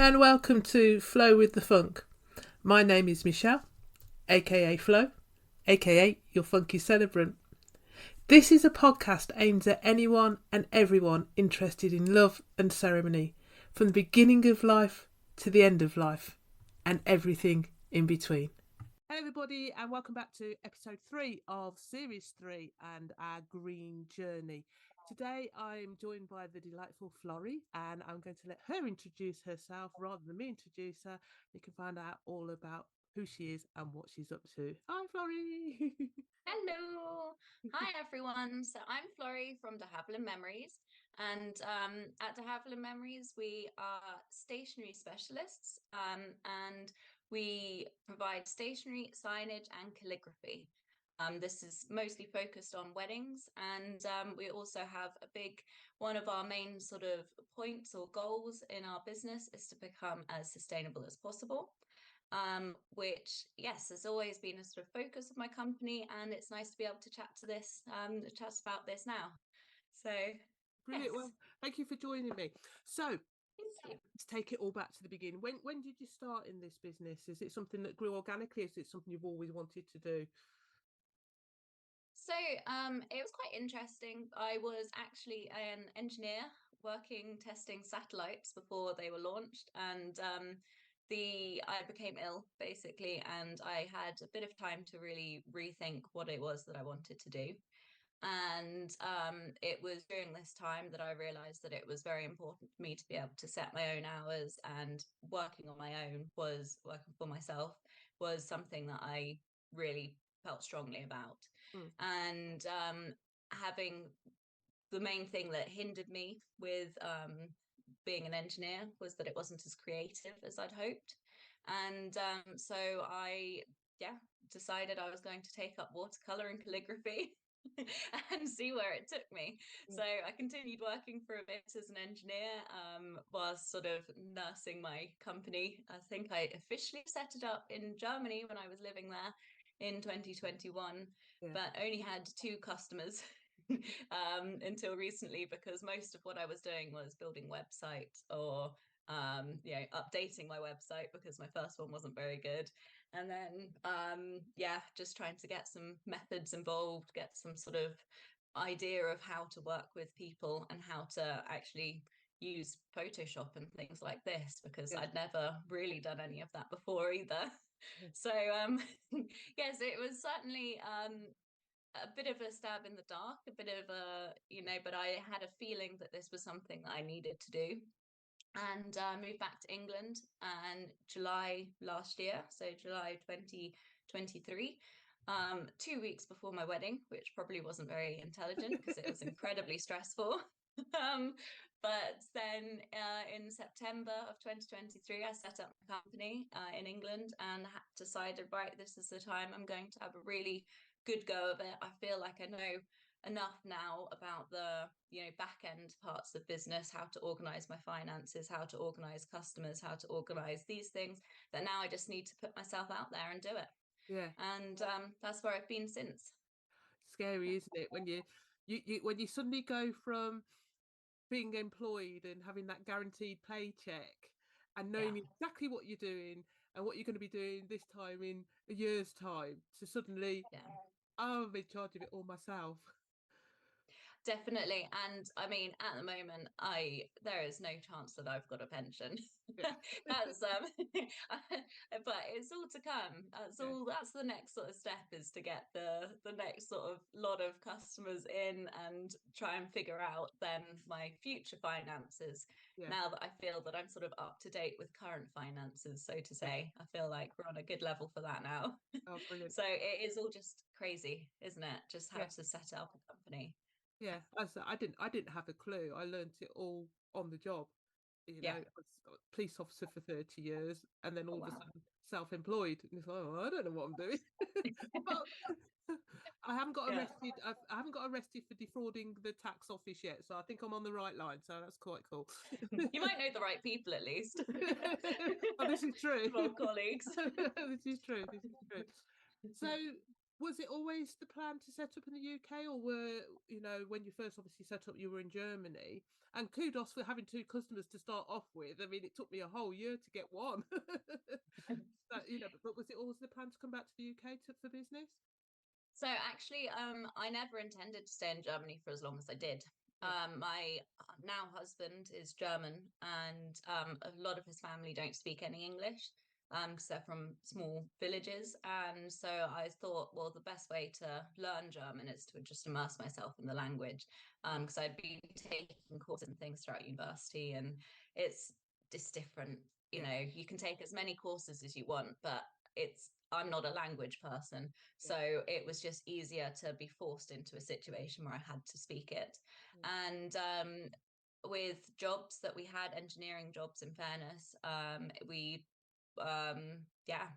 and welcome to Flow with the Funk. My name is Michelle, aka Flo, aka your Funky Celebrant. This is a podcast aimed at anyone and everyone interested in love and ceremony, from the beginning of life to the end of life, and everything in between. Hello, everybody, and welcome back to episode 3 of series 3 and our green journey. Today, I'm joined by the delightful Florrie, and I'm going to let her introduce herself rather than me introduce her. You can find out all about who she is and what she's up to. Hi, Florrie. Hello. Hi, everyone. So I'm Florrie from the Havilland Memories. And at the Havilland Memories, we are stationery specialists and we provide stationery, signage, and calligraphy. This is mostly focused on weddings. And we also have a big one of our main sort of points or goals in our business is to become as sustainable as possible, which, yes, has always been a sort of focus of my company, and it's nice to be able to chat about this now. So, Brilliant. yes, Well, thank you for joining me. So, thank you. let's take it all back to the beginning. When did you start in this business? Is it something that grew organically? Is it something you've always wanted to do? So, it was quite interesting. I was actually an engineer working testing satellites before they were launched, and the I became ill basically, and I had a bit of time to really rethink what it was that I wanted to do. And it was during this time that I realized that it was very important for me to be able to set my own hours, and working on my own was working for myself was something that I really felt strongly about. Mm. And having the main thing that hindered me with being an engineer was that it wasn't as creative as I'd hoped. And so I, yeah, decided I was going to take up watercolor and calligraphy and see where it took me. Yeah. So I continued working for a bit as an engineer, whilst sort of nursing my company. I think I officially set it up in Germany when I was living there in 2021, Yeah. but only had two customers until recently, because most of what I was doing was building websites or updating my website because my first one wasn't very good. And then, just trying to get some methods involved, get some sort of idea of how to work with people and how to actually use Photoshop and things like this, because Yeah. I'd never really done any of that before either. Yeah. So, yes, it was certainly a bit of a stab in the dark, a bit of a, but I had a feeling that this was something that I needed to do. And moved back to England in July last year, so July 2023, 2 weeks before my wedding, which probably wasn't very intelligent because it was incredibly stressful. um, but then in September of 2023, I set up my company in England and decided, right, this is the time I'm going to have a really good go of it. I feel like I know enough now about the back end parts of business, how to organize my finances, how to organize customers, how to organize these things, that now I just need to put myself out there and do it. Yeah. And that's where I've been since. Scary, isn't it? When you when you suddenly go from being employed and having that guaranteed paycheck and Yeah, knowing exactly what you're doing and what you're going to be doing this time in a year's time to suddenly, yeah. oh, I'm in charge of it all myself. Definitely. And I mean, at the moment, I there is no chance that I've got a pension. Yeah. That's but it's all to come. Yeah. That's the next sort of step, is to get the next sort of lot of customers in and try and figure out then my future finances. Yeah. Now that I feel that I'm sort of up to date with current finances, so to Yeah. say, I feel like we're on a good level for that now. Oh, brilliant. So it is all just crazy, isn't it? Just how Yeah. to set up a company. Yeah. I didn't have a clue. I learnt it all on the job. Yeah. I was a police officer for 30 years and then Oh, all of a wow. sudden self-employed. And it's like, oh, I don't know what I'm doing. But I haven't got Yeah. arrested. I haven't got arrested for defrauding the tax office yet. So I think I'm on the right line. So that's quite cool. You might know the right people at least. Oh, this is true. Some old colleagues. This is true. This is true. So Was it always the plan to set up in the UK, or were, when you first obviously set up, you were in Germany? And kudos for having two customers to start off with. I mean, it took me a whole year to get one. So, but was it always the plan to come back to the UK for business? So actually, I never intended to stay in Germany for as long as I did. Yeah, My now husband is German, and a lot of his family don't speak any English, because they're from small villages. And so I thought, well, the best way to learn German is to just immerse myself in the language, because I'd been taking courses and things throughout university, and it's just different. You yeah, know, you can take as many courses as you want, but I'm not a language person, yeah, so it was just easier to be forced into a situation where I had to speak it. yeah, And with jobs that we had, engineering jobs, in fairness, we, yeah,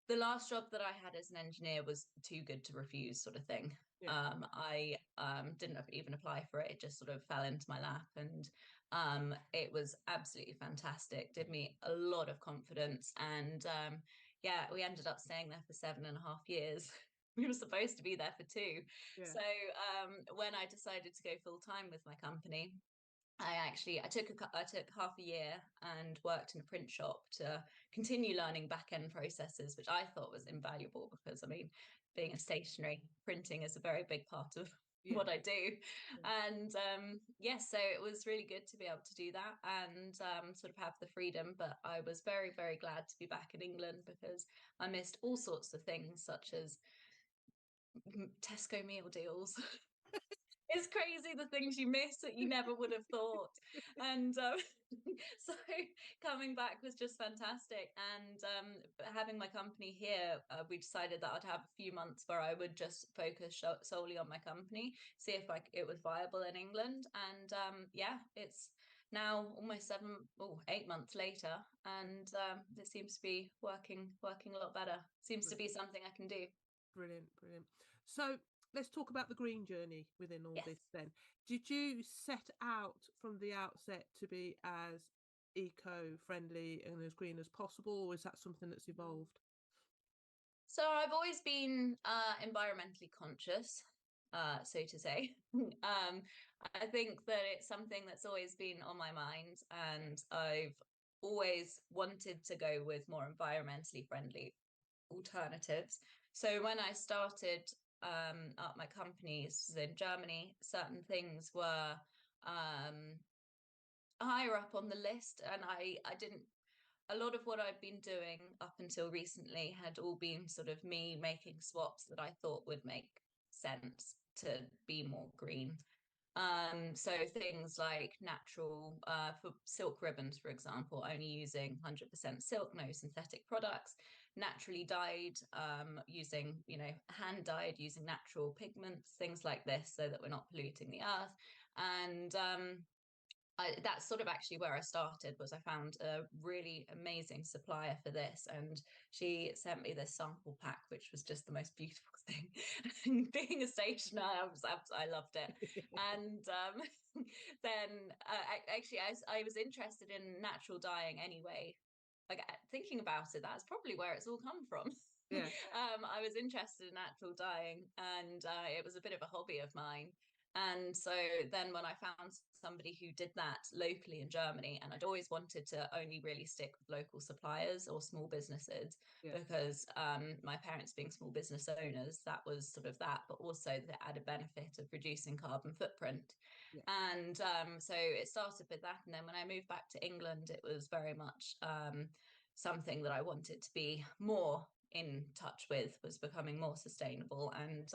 the last job that I had as an engineer was too good to refuse, sort of thing. yeah, I didn't even apply for it. It just sort of fell into my lap, and it was absolutely fantastic. Did me a lot of confidence, and yeah, we ended up staying there for 7.5 years. We were supposed to be there for 2. yeah, So when I decided to go full time with my company, I took half a year and worked in a print shop to continue learning back end processes, which I thought was invaluable because, I mean, being a stationery, printing is a very big part of yeah, what I do. yeah. And yes, so it was really good to be able to do that and sort of have the freedom. But I was very, very glad to be back in England because I missed all sorts of things, such as Tesco meal deals. It's crazy the things you miss that you never would have thought. And so coming back was just fantastic. And having my company here, we decided that I'd have a few months where I would just focus solely on my company, see if it was viable in England. And yeah, it's now almost 8 months later, and it seems to be working a lot better. Seems to be something I can do. Brilliant, brilliant. So let's talk about the green journey within all Yes. this then. Did you set out from the outset to be as eco-friendly and as green as possible, or is that something that's evolved? So I've always been environmentally conscious, so to say. I think that it's something that's always been on my mind, and I've always wanted to go with more environmentally friendly alternatives. So when I started up my companies in Germany, certain things were um, higher up on the list, and I didn't a lot of what I've been doing up until recently had all been sort of me making swaps that I thought would make sense to be more green. So things like natural, for silk ribbons, for example, only using 100% silk, no synthetic products, naturally dyed, using, hand dyed, using natural pigments, things like this, so that we're not polluting the earth. And that's sort of actually where I started. Was I found a really amazing supplier for this, and she sent me this sample pack, which was just the most beautiful thing. Being a stationer, I loved it. And then actually, I was interested in natural dyeing anyway. Like, thinking about it, that's probably where it's all come from. Yeah, I was interested in natural dyeing, and it was a bit of a hobby of mine. And so then when I found somebody who did that locally in Germany, and I'd always wanted to only really stick with local suppliers or small businesses, yeah, because my parents being small business owners, that was sort of that, but also the added benefit of reducing carbon footprint. yeah, And so it started with that. And then when I moved back to England, it was very much something that I wanted to be more in touch with, was becoming more sustainable, and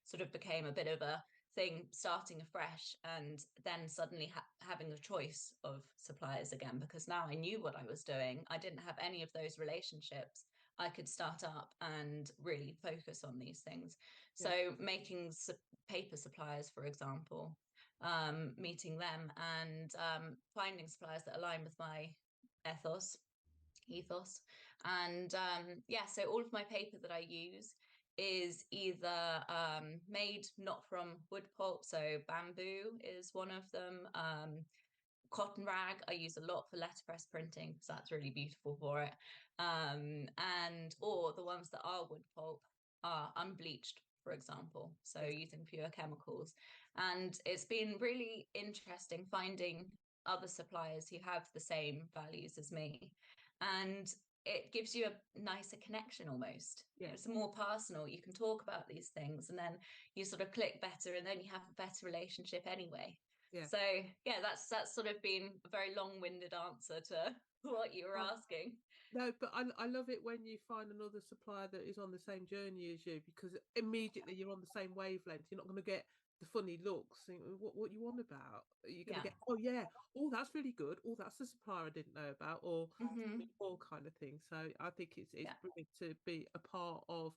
sort of became a bit of a thing starting afresh, and then suddenly having a choice of suppliers again, because now I knew what I was doing. I didn't have any of those relationships. I could start up and really focus on these things. yeah, So making paper suppliers, for example, meeting them, and finding suppliers that align with my ethos. And yeah, so all of my paper that I use is either made not from wood pulp, so bamboo is one of them. Cotton rag I use a lot for letterpress printing, because that's really beautiful for it. And or the ones that are wood pulp, are unbleached, for example, so using pure chemicals. And it's been really interesting finding other suppliers who have the same values as me. And it gives you a nicer connection almost. Yeah. It's more personal. You can talk about these things and then you sort of click better and then you have a better relationship anyway. Yeah. So yeah, that's sort of been a very long-winded answer to what you were asking. No, but I love it when you find another supplier that is on the same journey as you, because immediately you're on the same wavelength. You're not going to get the funny looks. Think, what you want about? You're going to Yeah. get, oh yeah, oh that's really good. Oh, that's the supplier I didn't know about, or Mm-hmm. all kind of thing. So I think it's Yeah. brilliant to be a part of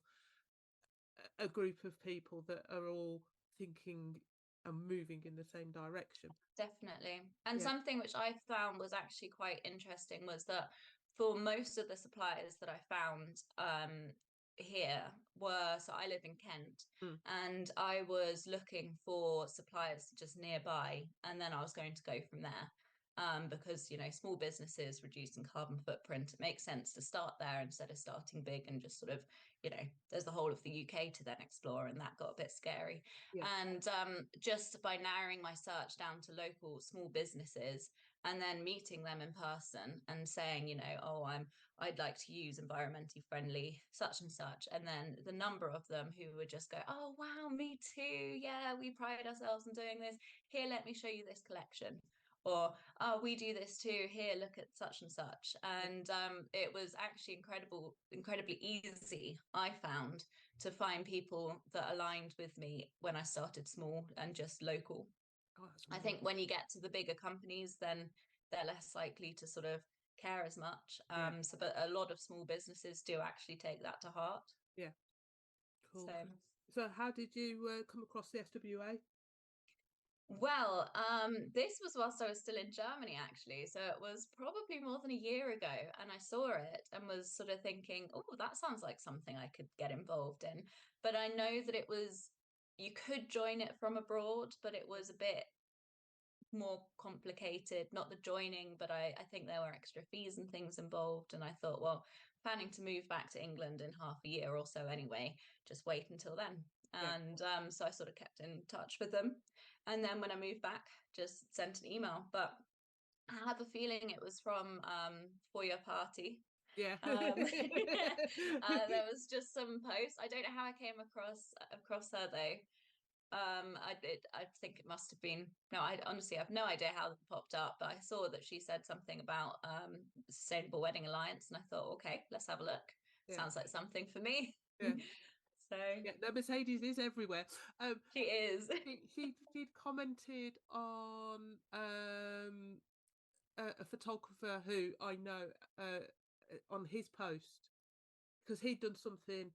a group of people that are all thinking and moving in the same direction. Definitely. And Yeah. something which I found was actually quite interesting was that for most of the suppliers that I found here were, so I live in Kent, Mm. and I was looking for suppliers just nearby, and then I was going to go from there. Because, you know, small businesses reducing carbon footprint, it makes sense to start there instead of starting big and just sort of, you know, there's the whole of the UK to then explore, and that got a bit scary. Yeah. And just by narrowing my search down to local small businesses and then meeting them in person and saying, you know, oh, I'd like to use environmentally friendly such and such, and then the number of them who would just go, oh wow, me too, yeah, we pride ourselves in doing this, here, let me show you this collection, or oh, we do this too, here, look at such and such. And it was actually incredibly easy, I found, to find people that aligned with me when I started small and just local. Oh, that's I amazing. think when you get to the bigger companies, then they're less likely to sort of care as much. Yeah. So, but a lot of small businesses do actually take that to heart. Yeah. Cool. So, So how did you come across the SWA? well, this was whilst I was still in Germany, actually. So it was probably more than a year ago, and I saw it and was sort of thinking, oh, that sounds like something I could get involved in. But I know that you could join it from abroad, but it was a bit more complicated, not the joining, but I think there were extra fees and things involved. And I thought, well, planning to move back to England in half a year or so anyway, just wait until then. Yeah. And so I sort of kept in touch with them. And then when I moved back, just sent an email. But I have a feeling it was from For Your Party. Yeah. There was just some posts. I don't know how I came across her though. I think it must have been, no, I honestly have no idea how it popped up, but I saw that she said something about Sustainable Wedding Alliance, and I thought, okay, let's have a look. Yeah. Sounds like something for me. Yeah. So Yeah. No, Mercedes is everywhere. she is. She'd commented on a photographer who I know on his post, because he'd done something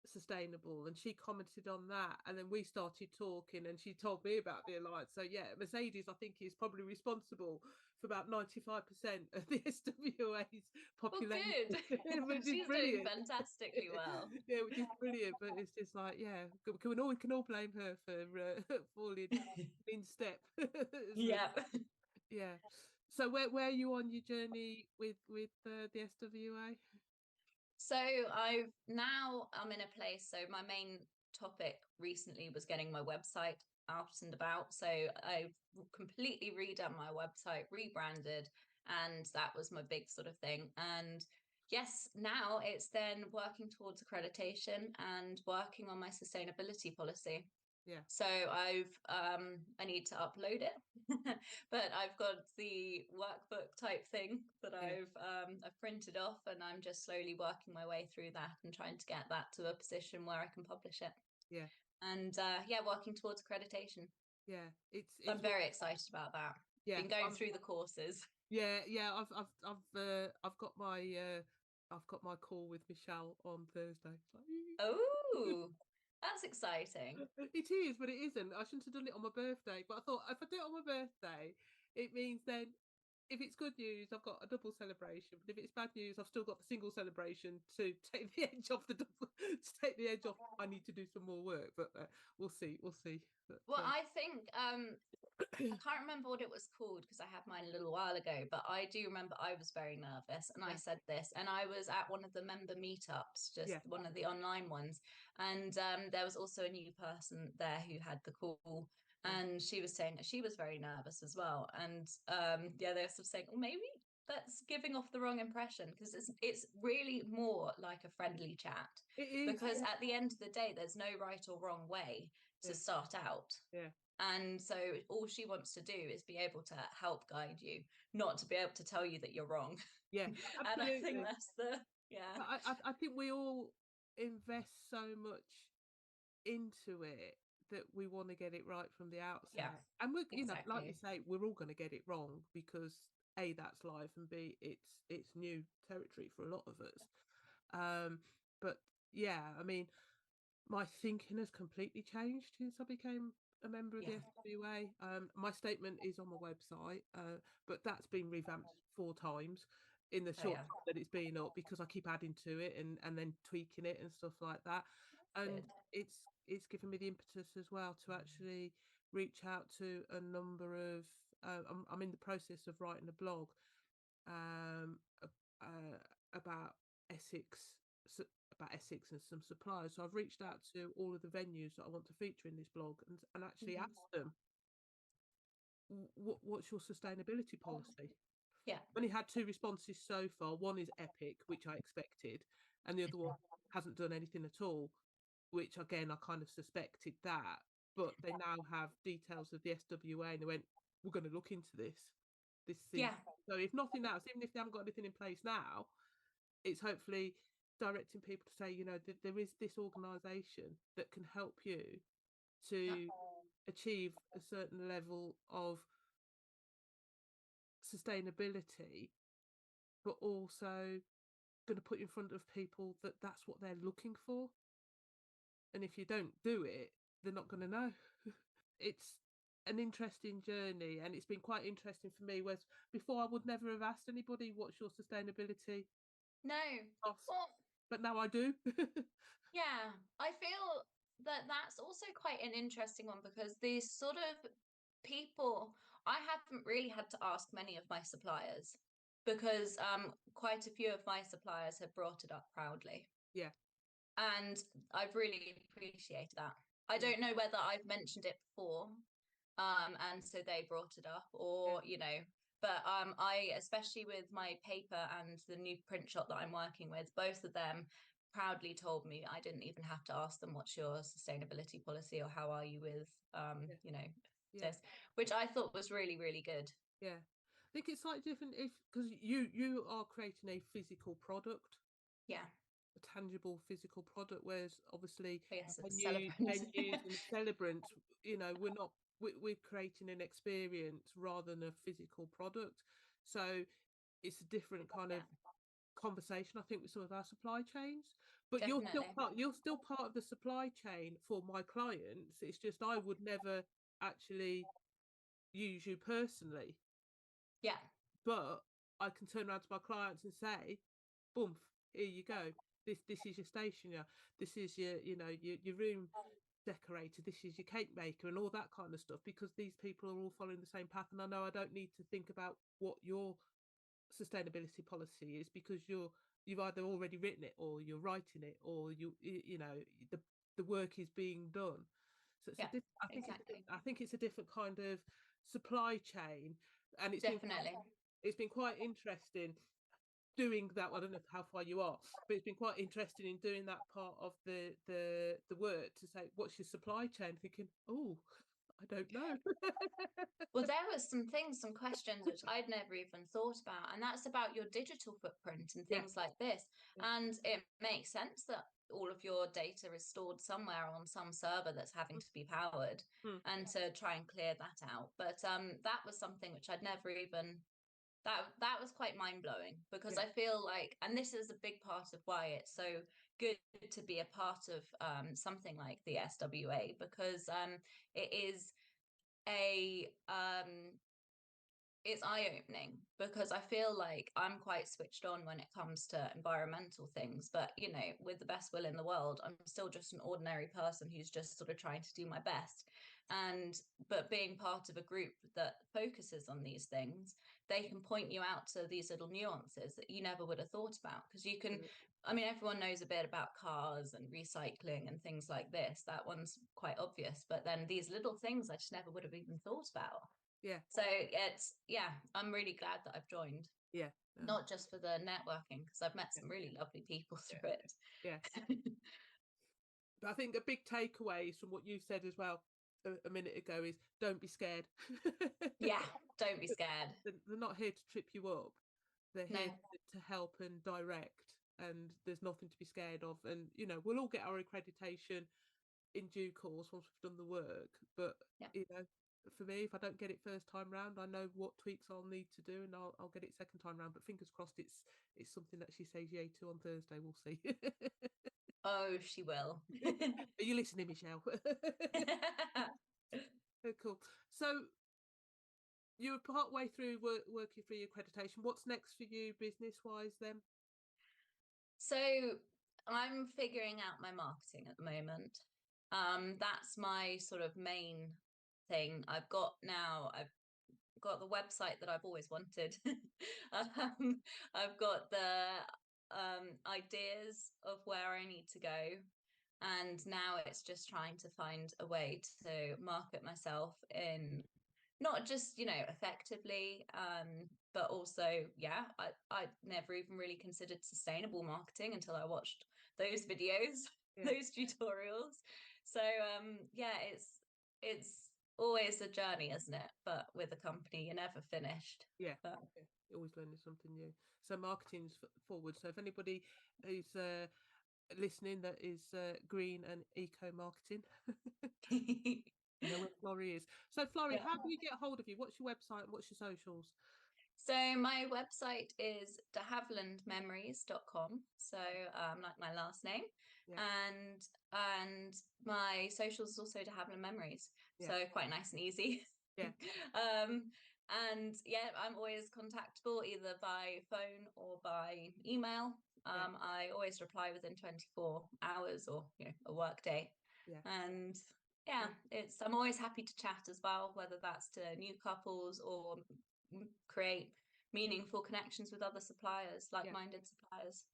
sustainable, and she commented on that, and then we started talking and she told me about the alliance. So yeah, Mercedes I think is probably responsible for about 95% of the SWA's Well, population. good. Which is She's doing brilliant. fantastically well. Yeah, which is brilliant, but it's just like, yeah, we can all blame her for falling in step. Yeah. Yeah. So where are you on your journey with the SWA? So I'm in a place. So my main topic recently was getting my website out and about. So I've completely redone my website, rebranded, and that was my big sort of thing. And yes, now it's then working towards accreditation and working on my sustainability policy. Yeah. So I need to upload it, but I've got the workbook type thing that Yeah. I've printed off, and I'm just slowly working my way through that and trying to get that to a position where I can publish it. Yeah. And yeah, working towards accreditation. Yeah. So I'm It's very excited about that. yeah. Been going through the courses. Yeah. I've got my call with Michelle on Thursday. Oh, that's exciting. It is, but it isn't. I shouldn't have done it on my birthday. But I thought if I do it on my birthday, it means then if it's good news, I've got a double celebration. But if it's bad news, I've still got the single celebration to take the edge off the double, to take the edge off. I need to do some more work, but we'll see. We'll see. But, Well, I think I can't remember what it was called because I had mine a little while ago, but I do remember I was very nervous and I yeah, said this, and I was at one of the member meetups, just yeah, one of the online ones, and there was also a new person there who had the call, yeah, and she was saying that she was very nervous as well, and yeah, they were sort of saying, well, maybe that's giving off the wrong impression because it's really more like a friendly chat it is. because at the end of the day, there's no right or wrong way to Yeah, start out. yeah, And so all she wants to do is be able to help guide you, not to be able to tell you that you're wrong. yeah, And I think absolutely. that's the, yeah. But I think we all invest so much into it that we want to get it right from the Yeah, outset. And we're, like you exactly. say, we're all going to get it wrong because A, that's life, and B, it's new territory for a lot of us. But yeah, I mean, my thinking has completely changed since I became a member of the Yeah. SWA. My statement is on my website, but that's been revamped 4 times in the Oh, short yeah. time that it's been up because I keep adding to it and then tweaking it and stuff like that. And Good. it's given me the impetus as well to actually reach out to a number of. I'm in the process of writing a blog um, uh, about Essex about Essex and some suppliers. So I've reached out to all of the venues that I want to feature in this blog and actually Mhm. asked them, what's your sustainability policy? Yeah. Only had 2 responses so far. One is epic, which I expected, and the other one hasn't done anything at all, which again I kind of suspected that. But they now have details of the SWA, and they went, "We're going to look into this. This seems." Yeah. So if nothing else, even if they haven't got anything in place now, it's hopefully directing people to say, there is this organisation that can help you Yeah. to achieve a certain level of sustainability, but also going to put in front of people that that's what they're looking for. And if you don't do it, they're not going to know. It's an interesting journey, and it's been quite interesting for me. Whereas before, I would never have asked anybody, "What's your sustainability No. cost?" Well, But now I do. yeah, I feel that that's also quite an interesting one because these sort of people, I haven't really had to ask many of my suppliers because quite a few of my suppliers have brought it up proudly. Yeah, And I've really appreciated that. I yeah, don't know whether I've mentioned it before, and so they brought it up, yeah, or but I, especially with my paper and the new print shop that I'm working with, both of them proudly told me I didn't even have to ask them what's your sustainability policy or how are you with yeah, yeah. this, which I thought was really, really good. Yeah, I think it's slightly different if because you are creating a physical product, Yeah. a tangible physical product, whereas obviously Oh, yes, it's celebrant. venues and celebrants, we're not we're creating an experience rather than a physical product. So it's a different kind Yeah, of conversation, I think, with some of our supply chains. But definitely. you're still part of the supply chain for my clients. It's just I would never actually use you personally, Yeah, but I can turn around to my clients and say, "Boom, here you go. This is your stationer. This is your room decorator. This is your cake maker, and all that kind of stuff." Because these people are all following the same path, and I know I don't need to think about what your sustainability policy is because you've either already written it or you're writing it or the work is being done. So yeah, exactly. I think it's a different kind of supply chain, and Definitely. it's been quite interesting doing that. I don't know how far you are, but it's been quite interesting in doing that part of the work to say, what's your supply chain? Thinking, oh, I don't know. Well, there was some things, some questions which I'd never even thought about, and that's about your digital footprint and Yeah, things like this. yeah, And it makes sense that all of your data is stored somewhere on some server that's having to be powered, mm, and to try and clear that out. But that was something which I'd never even that was quite mind-blowing because yeah, I feel like, and this is a big part of why it's so good to be a part of something like the SWA because it is a it's eye-opening, because I feel like I'm quite switched on when it comes to environmental things, but with the best will in the world, I'm still just an ordinary person who's just sort of trying to do my best. But being part of a group that focuses on these things, they can point you out to these little nuances that you never would have thought about, because you can, I mean, everyone knows a bit about cars and recycling and things like this. That one's quite obvious, but then these little things I just never would have even thought about. Yeah. So I'm really glad that I've joined. Yeah. Not just for the networking, because I've met some really lovely people through it. Yeah. But I think a big takeaway from what you said as well a minute ago is don't be scared. Yeah, don't be scared. They're not here to trip you up. They're No. here to help and direct, and there's nothing to be scared of. And we'll all get our accreditation in due course once we've done the work. But for me, if I don't get it first time round, I know what tweaks I'll need to do, and I'll get it second time round. But fingers crossed, it's something that she says yay to on Thursday. We'll see. Oh, she will. Are you listening, Michelle? Oh, cool. So you're part way through working for your accreditation. What's next for you business wise then? So I'm figuring out my marketing at the moment. That's my sort of main thing. I've got the website that I've always wanted. I've got the ideas of where I need to go. And now it's just trying to find a way to market myself in not just, effectively, but also, I never even really considered sustainable marketing until I watched those videos, those tutorials. So, it's always a journey, isn't it? But with a company, you're never finished. Yeah. You're always learning something new. So marketing's forward. So if anybody who's listening that is green and eco marketing, you know where Florrie is. So Florrie, how do we get hold of you? What's your website? What's your socials? So my website is havillandmemories.com. So like my last name. And my socials is also de Havilland Memories. So quite nice and easy. And I'm always contactable either by phone or by email. I always reply within 24 hours or a work day. And I'm always happy to chat as well, whether that's to new couples or create meaningful connections with other suppliers, like-minded suppliers.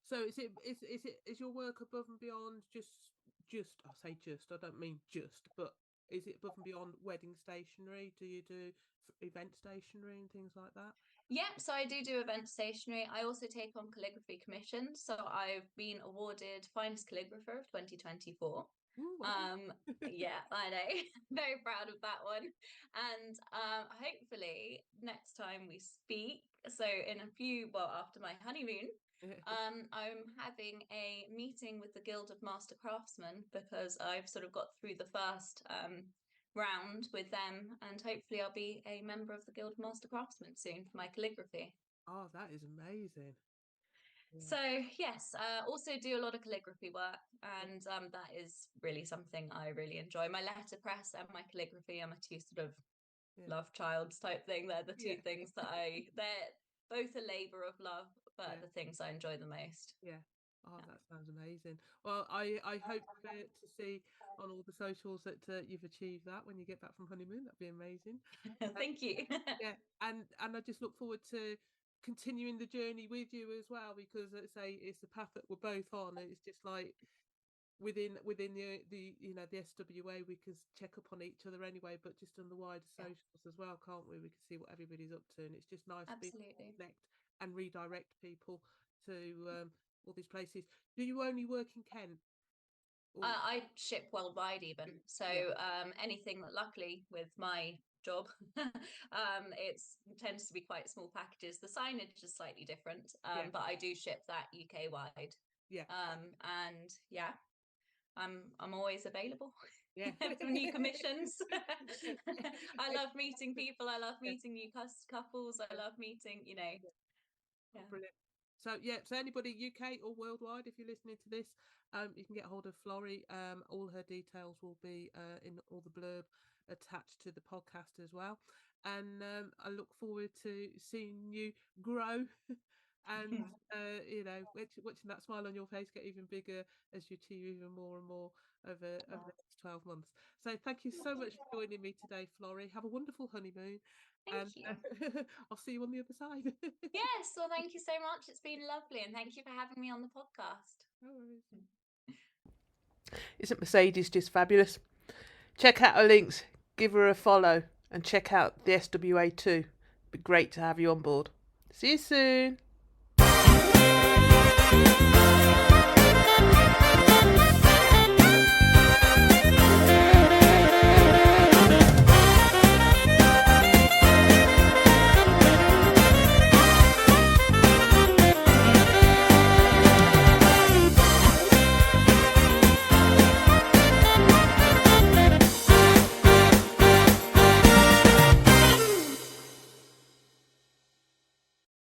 So is your work above and beyond just I say just, I don't mean just, but is it above and beyond wedding stationery? Do you do event stationery and things like that? So I do event stationery. I also take on calligraphy commissions. So I've been awarded Finest Calligrapher of 2024. Ooh, wow. I know. Very proud of that one. And hopefully next time we speak, so in a few, after my honeymoon, I'm having a meeting with the Guild of Master Craftsmen, because I've sort of got through the first round with them, and hopefully I'll be a member of the Guild of Master Craftsmen soon for my calligraphy. Oh, that is amazing. So yes, also do a lot of calligraphy work, and that is really something I really enjoy. My letterpress and my calligraphy are my two sort of love childs type thing. They're the two things that they're both a labor of love, but the things I enjoy the most. Oh, that sounds amazing. Well, I hope to see on all the socials that you've achieved that when you get back from honeymoon. That'd be amazing. Thank you. And I just look forward to continuing the journey with you as well, because let's say it's the path that we're both on. It's just like within the the SWA, we can check up on each other anyway, but just on the wider socials as well, can't we? We can see what everybody's up to, and it's just nice to be able to connect and redirect people to all these places. Do you only work in Kent? I ship worldwide even. So anything that, luckily with my job, it tends to be quite small packages. The signage is slightly different, but I do ship that UK wide. And I'm always available for new commissions. I love meeting people. I love meeting new couples. I love meeting, Brilliant. So anybody UK or worldwide, if you're listening to this, you can get hold of Florrie. All her details will be in all the blurb attached to the podcast as well. and I look forward to seeing you grow. And watching that smile on your face get even bigger as you achieve even more and more over the next 12 months. So thank you so much for joining me today, Florrie. Have a wonderful honeymoon. Thank And you. I'll see you on the other side. Yes, well, thank you so much. It's been lovely, and thank you for having me on the podcast. No worries. Isn't Mercedes just fabulous? Check out her links, give her a follow, and check out the SWA too. It'd be great to have you on board. See you soon.